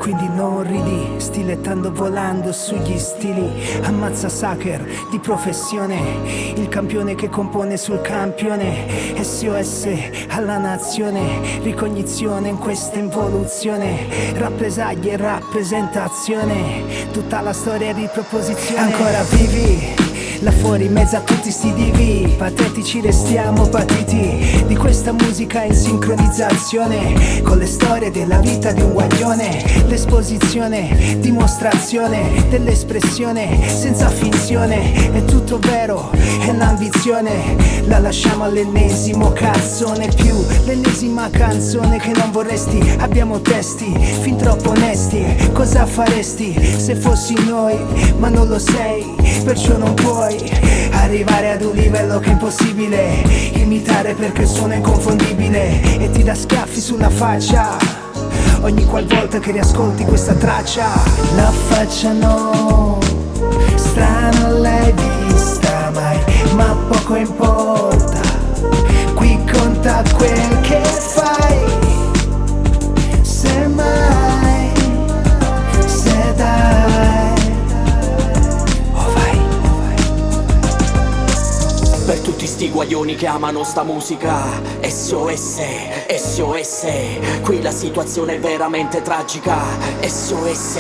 quindi non ridi, stilettando volando sugli stili. Ammazza Sacher di professione, il campione che compone sul campione. SOS alla nazione, ricognizione in questa involuzione, rappresaglie e rappresentazione, tutta la storia di proposizione. Ancora vivi là fuori in mezzo a tutti sti divi, patetici restiamo patiti di questa musica in sincronizzazione con le storie della vita di un guaglione. L'esposizione, dimostrazione dell'espressione senza finzione, è tutto vero, è l'ambizione, la lasciamo all'ennesimo cazzone più, l'ennesima canzone che non vorresti. Abbiamo testi fin troppo onesti, cosa faresti se fossi noi? Ma non lo sei, perciò non puoi arrivare ad un livello che è impossibile imitare, perché il suono è inconfondibile e ti dà schiaffi sulla faccia ogni qualvolta che riascolti questa traccia. La faccia no, strana l'hai vista mai, ma poco importa, qui conta quel che fai, se mai, se dai. Per tutti sti guaglioni che amano sta musica, SOS, SOS, qui la situazione è veramente tragica, SOS,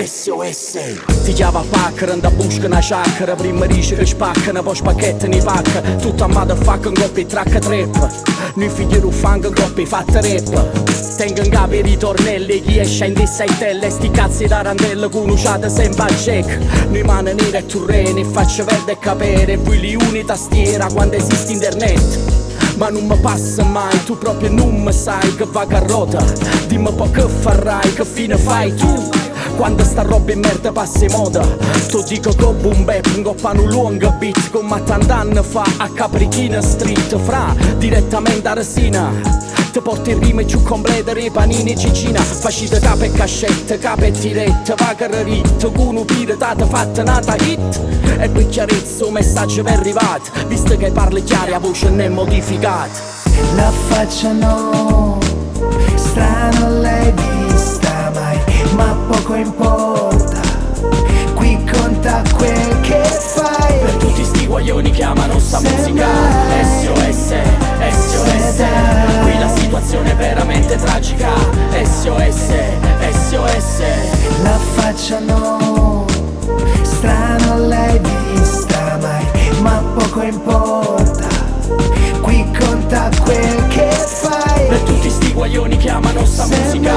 SOS. Ti chiama Packer, da busca una chakra, prima dice che spaccano, poi spacchettano i pack, tutta motherfucking coppia track trap, noi figli ruffang coppia fatta rap. Tengo in capo i ritornelli, chi esce in dissaitelle, sti cazzi d'arandelle conosciate sempre a jack. Noi mani nere e turrene, faccia verde e capere, poi li uni tastiera quando esiste internet. Ma non mi passa mai, tu proprio non mi sai che va a rota. Dimmi poi che farai, che fine fai tu quando sta roba in merda passa in moda. Tu dico che boom bap, un coppano lungo beat, come tant'anni fa a Caprichina Street, fra direttamente a Resina. Ti porti il rime più complete, i panini e cicina, facite capo e cascette, capo e tirette, vaga ritto, con un piratata fatta nata hit. E per chiarezza un messaggio è arrivato, visto che parli chiaro la voce non è modificata. La faccia no, strana l'hai vista mai, ma poco importa, qui conta quel che fai. Per tutti sti guaglioni che amano sta musica, SOS, SOS, qui la situazione è veramente tragica, SOS, SOS. La faccia no, strana l'hai vista mai, ma poco importa, qui conta quel che fai. Per tutti sti guaglioni che amano sta musica,